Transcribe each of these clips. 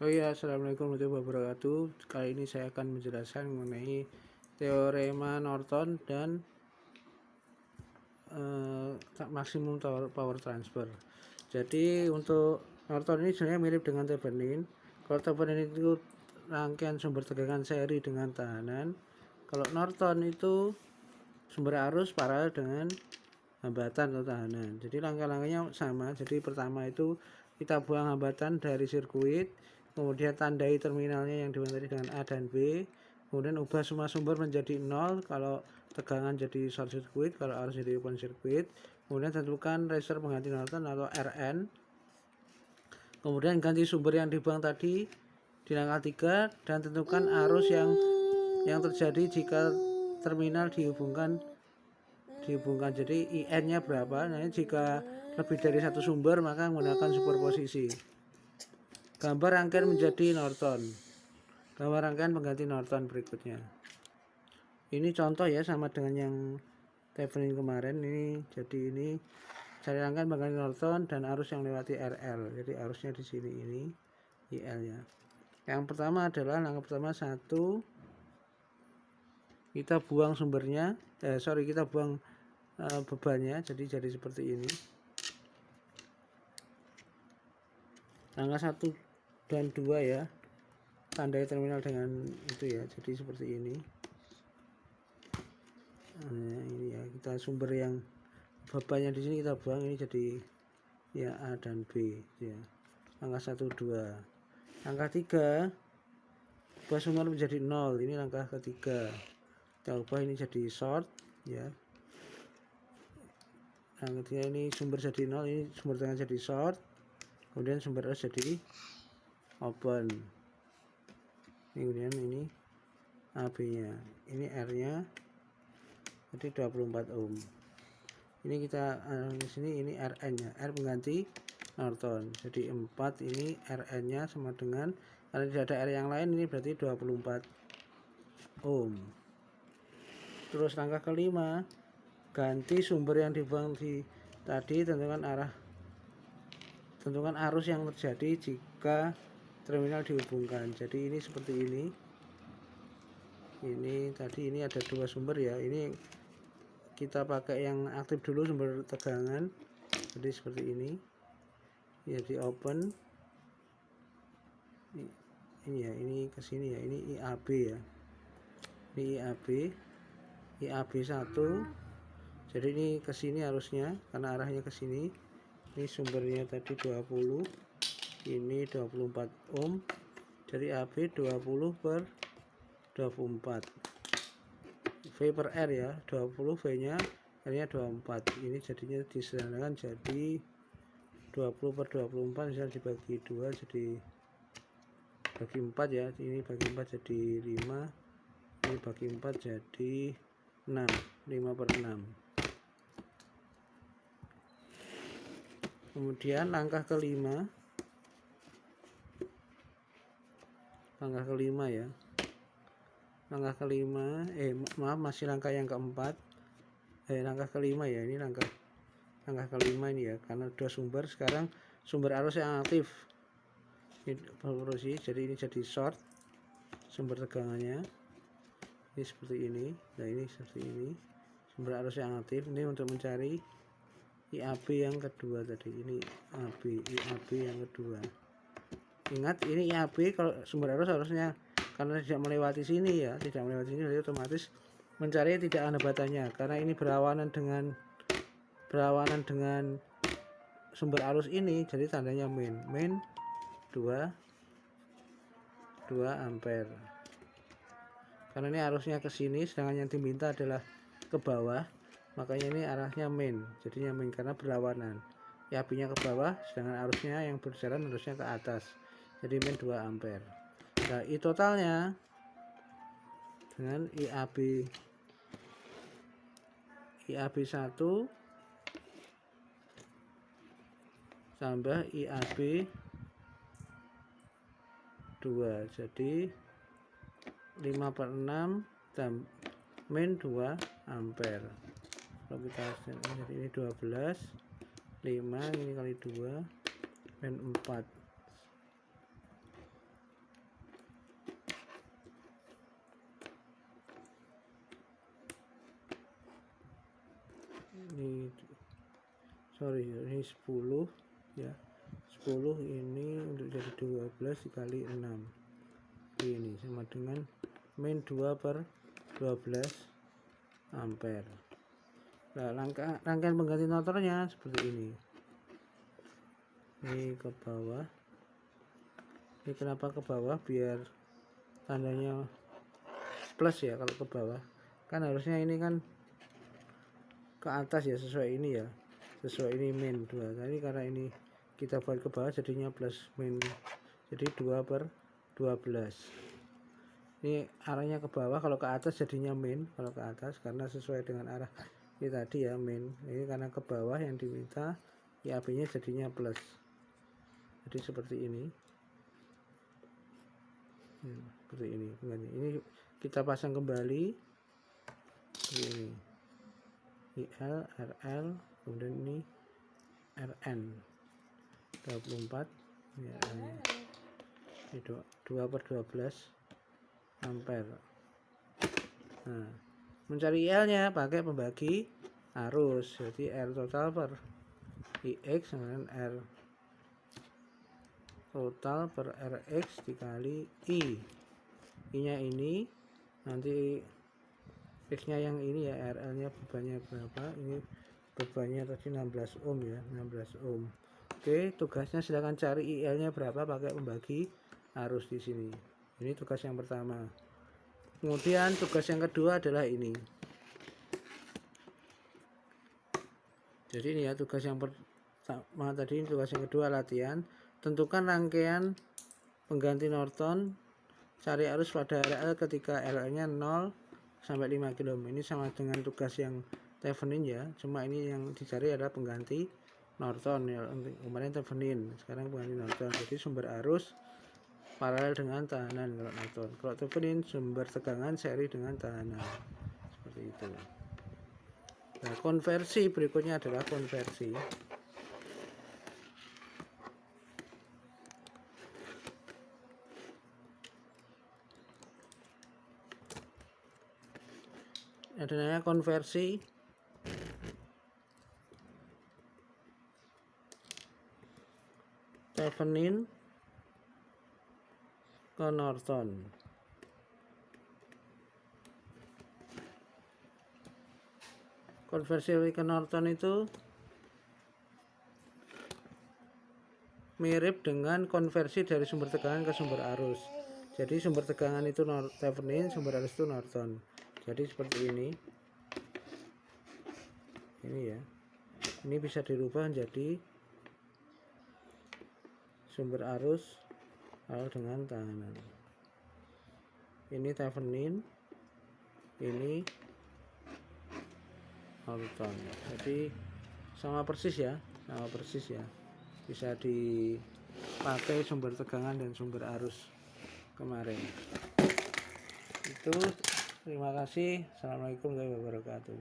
Oh iya, assalamualaikum warahmatullahi wabarakatuh. Kali ini saya akan menjelaskan mengenai teorema Norton dan maksimum power transfer. Jadi untuk Norton ini sebenarnya mirip dengan Thevenin. Kalau Thevenin itu rangkaian sumber tegangan seri dengan tahanan. Kalau Norton itu sumber arus paralel dengan hambatan atau tahanan. Jadi langkah-langkahnya sama. Jadi pertama itu kita buang hambatan dari sirkuit, kemudian tandai terminalnya yang dibentuk dengan A dan B, kemudian ubah semua sumber menjadi 0 kalau tegangan jadi short circuit, kalau arus jadi open circuit, kemudian tentukan resistor pengganti Norton atau RN, kemudian ganti sumber yang dibuang tadi di langkah 3 dan tentukan arus yang terjadi jika terminal dihubungkan jadi IN nya berapa. Nah, jika lebih dari satu sumber maka menggunakan superposisi. Gambar rangkaian menjadi Norton, gambar rangkaian pengganti Norton berikutnya. Ini contoh ya, sama dengan yang Thevenin kemarin. Ini jadi ini cari rangkaian pengganti Norton dan arus yang melewati RL. Jadi arusnya di sini, ini IL nya. Yang pertama adalah langkah pertama, satu, kita buang sumbernya, kita buang bebannya, jadi seperti ini. Langkah 1 dan 2 ya, tandai terminal dengan itu ya, jadi seperti ini. Nah, ini ya, kita sumber yang bebannya di sini kita buang, ini jadi ya A dan B ya. Langkah 1 2. Langkah 3, ubah sumber menjadi 0, ini langkah ketiga. Kita ubah ini jadi short ya. Yang ketiga, ini sumber jadi 0, ini sumber tegangan jadi short, kemudian sumber arus jadi open. Kemudian ini AB nya, ini R nya jadi 24 ohm. Ini kita di sini, ini RN nya, R pengganti Norton, jadi 4, ini RN nya sama dengan, kalau tidak ada R yang lain, ini berarti 24 ohm. Terus langkah kelima, ganti sumber yang dibuang tadi, tentukan arus yang terjadi jika terminal dihubungkan. Jadi ini seperti ini. Ini tadi ini ada dua sumber ya. Ini kita pakai yang aktif dulu, sumber tegangan. Jadi seperti ini. Ya, di open. Ini ya, ini ke sini ya. Ini IAB ya. Ini IAB 1. Jadi ini ke sini arusnya karena arahnya ke sini. Ini sumbernya tadi 20. Ini 24 ohm. Jadi AB 20 per 24. V per R ya, 20, V nya, R nya 24. Ini jadinya disederhanakan jadi 20 per 24 bisa dibagi 2, jadi bagi 4 ya. Ini bagi 4 jadi 5. Ini bagi 4 jadi 6. 5 per 6. Kemudian langkah kelima ya. Langkah kelima, masih langkah yang keempat. Langkah kelima ya, ini langkah kelima ini ya, karena dua sumber. Sekarang sumber arus yang aktif ini beroperasi, jadi ini jadi short sumber tegangannya. Ini seperti ini. Nah, ini seperti ini sumber arus yang aktif. Ini untuk mencari IAB yang kedua tadi. Ini IAB yang kedua. Ingat, ini IAB kalau sumber arus harusnya, karena tidak melewati sini ya, jadi otomatis mencari tidak hambatannya, karena ini berlawanan dengan sumber arus ini, jadi tandanya main 2 ampere. Karena ini arusnya ke sini, sedangkan yang diminta adalah ke bawah, makanya ini arahnya main, jadinya main karena berlawanan. IAB-nya ke bawah, sedangkan arusnya yang berjalan harusnya ke atas, jadi main 2 ampere. Nah, I totalnya dengan IAB 1 tambah IAB 2, jadi 5 per 6 min 2 ampere. Kalau kita jadi ini 12, 5 ini kali 2 min 4. ini 10 ya, 10 ini untuk jadi 12 dikali 6, ini sama dengan min 2/12 ampere. Nah, rangkaian pengganti notornya seperti ini ke bawah. Ini kenapa ke bawah? Biar tandanya plus ya. Kalau ke bawah kan harusnya ini kan ke atas ya, sesuai ini ya, sesuai ini min 2. Tapi karena ini kita buat ke bawah jadinya plus min, jadi 2/12. Ini arahnya ke bawah, kalau ke atas jadinya min, kalau ke atas karena sesuai dengan arah ini tadi ya, min. Ini karena ke bawah yang diminta, IAB nya jadinya plus. Jadi seperti ini. Seperti ini. Ini kita pasang kembali seperti ini. IL, RL, kemudian ini RN 24 ya, ini 2/12 ampere. Nah, mencari IL nya pakai pembagi arus, jadi R total per IX dengan R total per RX dikali I nya ini, nanti X nya yang ini ya, RL nya bebannya berapa, ini bebannya tadi 16 ohm ya, 16 ohm. Oke, tugasnya silahkan cari IL nya berapa pakai pembagi arus di sini. Ini tugas yang pertama. Kemudian tugas yang kedua adalah ini. Jadi ini ya tugas yang pertama tadi, tugas yang kedua latihan. Tentukan rangkaian pengganti Norton, cari arus pada RL ketika RL-nya 0 sampai 5 kilo. Ini sama dengan tugas yang Thevenin ya, cuma ini yang dicari adalah pengganti Norton ya. Kemarin Thevenin, sekarang pengganti Norton. Jadi sumber arus paralel dengan tahanan kalau Norton. Kalau Thevenin sumber tegangan seri dengan tahanan. Seperti itu. Nah, konversi berikutnya adalah konversi. Ada namanya konversi Thevenin ke Norton. Konversi ke Norton itu mirip dengan konversi dari sumber tegangan ke sumber arus. Jadi sumber tegangan itu Thevenin, sumber arus itu Norton. Jadi seperti ini. Ini ya. Ini bisa dirubah menjadi sumber arus paralel dengan tahanan. Ini Thevenin, ini Norton. Jadi sama persis ya, sama persis ya. Bisa dipakai sumber tegangan dan sumber arus kemarin. Itu, terima kasih. Assalamualaikum warahmatullahi wabarakatuh.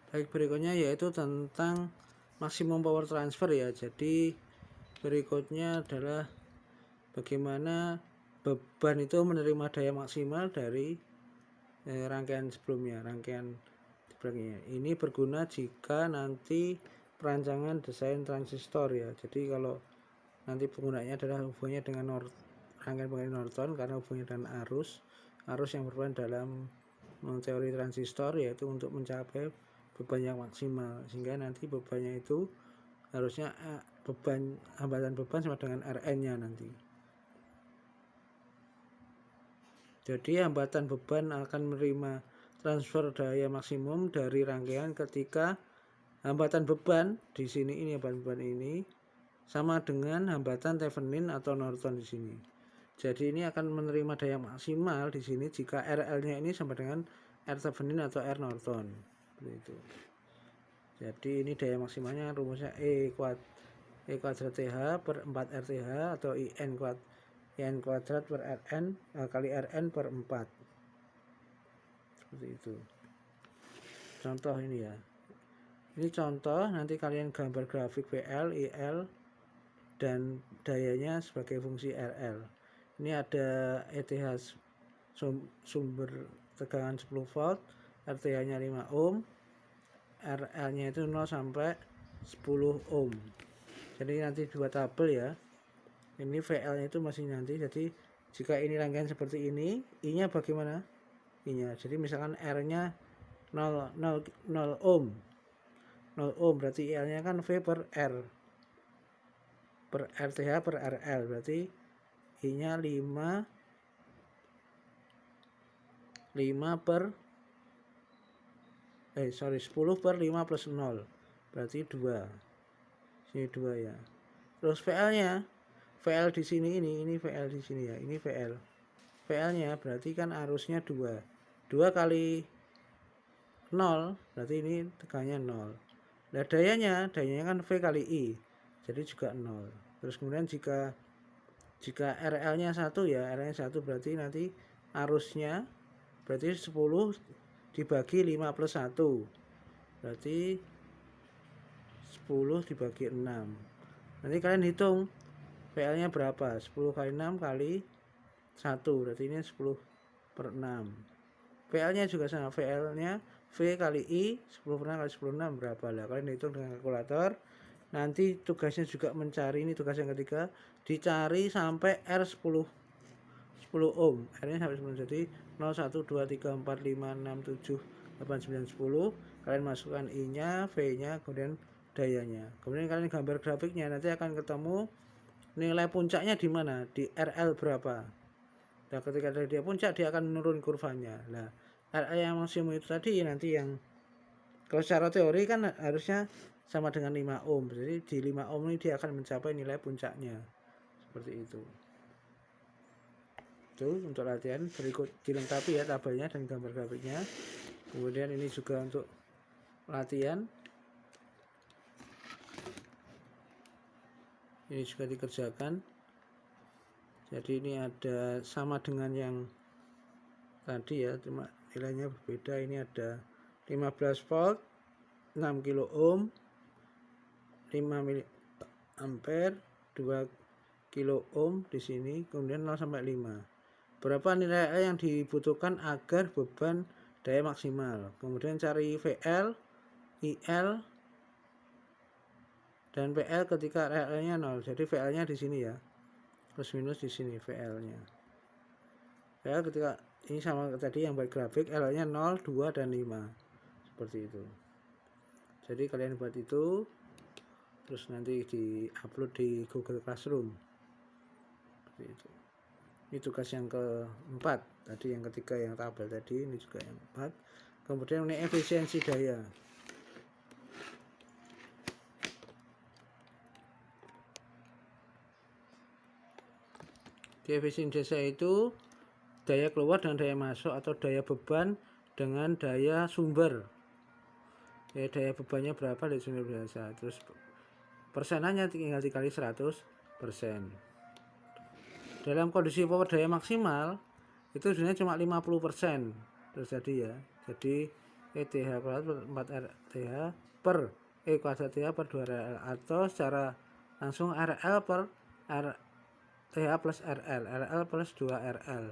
Baik, berikutnya yaitu tentang maksimum power transfer ya. Jadi berikutnya adalah bagaimana beban itu menerima daya maksimal dari rangkaian sebelumnya, ini berguna jika nanti perancangan desain transistor ya. Jadi kalau nanti penggunanya adalah hubungannya dengan rangkaian pengganti Norton, karena hubungannya dengan arus yang berperan dalam teori transistor, yaitu untuk mencapai beban yang maksimal, sehingga nanti bebannya itu harusnya hambatan beban sama dengan Rn nya nanti. Jadi hambatan beban akan menerima transfer daya maksimum dari rangkaian ketika hambatan beban di sini, ini hambatan beban ini sama dengan hambatan Thevenin atau Norton di sini. Jadi ini akan menerima daya maksimal di sini jika RL-nya ini sama dengan R Thevenin atau R Norton. Seperti itu. Jadi ini daya maksimalnya rumusnya E kuadrat TH per 4 RTH atau IN kuadrat per Rn kali Rn per 4. Seperti itu. Contoh ini ya. Ini contoh, nanti kalian gambar grafik PL, IL, dan dayanya sebagai fungsi RL. Ini ada ETH sumber tegangan 10 volt, RTH nya 5 ohm, RL nya itu 0 sampai 10 ohm. Jadi nanti dua tabel ya, ini VL nya itu masih nanti. Jadi jika ini rangkaian seperti ini, I nya bagaimana? I nya, jadi misalkan R nya 0 ohm, 0 ohm berarti IL nya kan V per R per RTH per RL, berarti I nya 5 per 10 per 5 plus 0 berarti 2, sini 2 ya. Terus VL nya, VL di sini ini VL di sini ya, ini VL nya berarti kan arusnya 2 kali 0 berarti ini tegangannya 0. Nah dayanya kan V kali I, jadi juga 0. Terus kemudian jika RL nya 1 ya, RL nya 1 berarti nanti arusnya berarti 10 dibagi 5 plus 1 berarti 10 dibagi 6. Nanti kalian hitung VL nya berapa, 10 kali 6 kali 1 berarti ini 10 per 6. VL nya juga sama, VL nya V kali I 10 per 6 kali 10 6 berapa lah, kalian hitung dengan kalkulator. Nanti tugasnya juga mencari, ini tugas yang ketiga, dicari sampai R 10 ohm, R nya sampai 10, jadi 0 1 2 3 4 5 6 7 8 9 10. Kalian masukkan I nya, V nya, kemudian dayanya, kemudian kalian gambar grafiknya, nanti akan ketemu nilai puncaknya di mana, di RL berapa. Nah ketika dia puncak dia akan menurun kurvanya. Nah RL yang maksimum itu tadi nanti yang, kalau secara teori kan harusnya sama dengan 5 ohm, jadi di 5 ohm ini dia akan mencapai nilai puncaknya, seperti itu. Itu untuk latihan, berikut dilengkapi ya tabelnya dan gambar grafiknya. Kemudian ini juga untuk latihan, ini juga dikerjakan. Jadi ini ada sama dengan yang tadi ya, cuma nilainya berbeda. Ini ada 15 volt, 6 kilo ohm, 5 mili ampere, 2 kilo ohm di sini, kemudian 0 sampai 5. Berapa nilai L yang dibutuhkan agar beban daya maksimal. Kemudian cari VL, IL, dan PL ketika RL-nya 0. Jadi VL-nya di sini ya, plus minus di sini VL-nya. VL ketika ini sama tadi yang buat grafik, L-nya 0, 2, dan 5. Seperti itu. Jadi kalian buat itu, terus nanti di-upload di Google Classroom. Seperti itu. Ini tugas yang keempat, tadi yang ketiga yang tabel tadi, ini juga yang keempat. Kemudian ini efisiensi daya. Di efisiensi daya itu daya keluar dan daya masuk atau daya beban dengan daya sumber. Ya, daya bebannya berapa dari sumber biasa. Terus persenannya tinggal dikali 100%. Dalam kondisi power daya maksimal itu sebenarnya cuma 50% terjadi ya. Jadi ETH kuadrat 4RTH per E kuadrat TH per 2RL, atau secara langsung RL per RTH plus RL plus 2RL,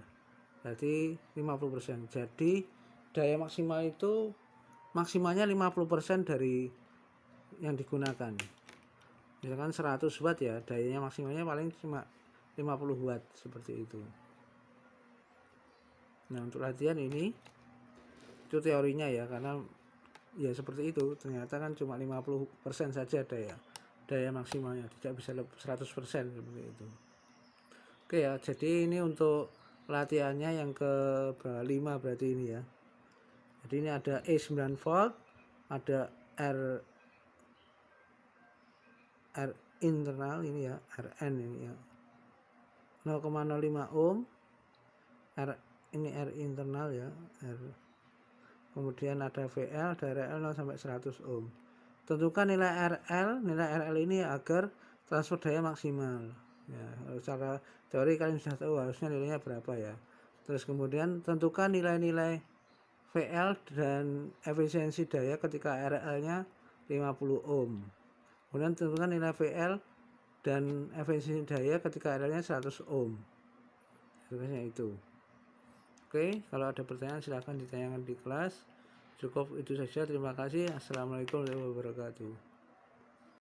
berarti 50%. Jadi daya maksimal itu maksimalnya 50% dari yang digunakan. Misalkan 100 watt ya, dayanya maksimalnya paling cuma 50 watt, seperti itu. Nah untuk latihan ini itu teorinya ya, karena ya seperti itu, ternyata kan cuma 50% saja daya maksimalnya, tidak bisa 100% seperti itu. Oke ya, jadi ini untuk latihannya yang ke-5 berarti ini ya. Jadi ini ada E 9 volt, ada R internal ini ya, RN ini ya, 0,05 ohm, ini R internal ya, kemudian ada VL dari RL 0 sampai 100 ohm. Tentukan nilai RL ini agar transfer daya maksimal ya. Secara teori kalian sudah tahu harusnya nilainya berapa ya. Terus kemudian tentukan nilai-nilai VL dan efisiensi daya ketika RL nya 50 ohm. Kemudian tentukan nilai VL dan efisiensi daya ketika RL nya 100 ohm. Sebenarnya itu. Oke, kalau ada pertanyaan silahkan ditanyakan di kelas. Cukup itu saja, terima kasih. Assalamualaikum warahmatullahi wabarakatuh.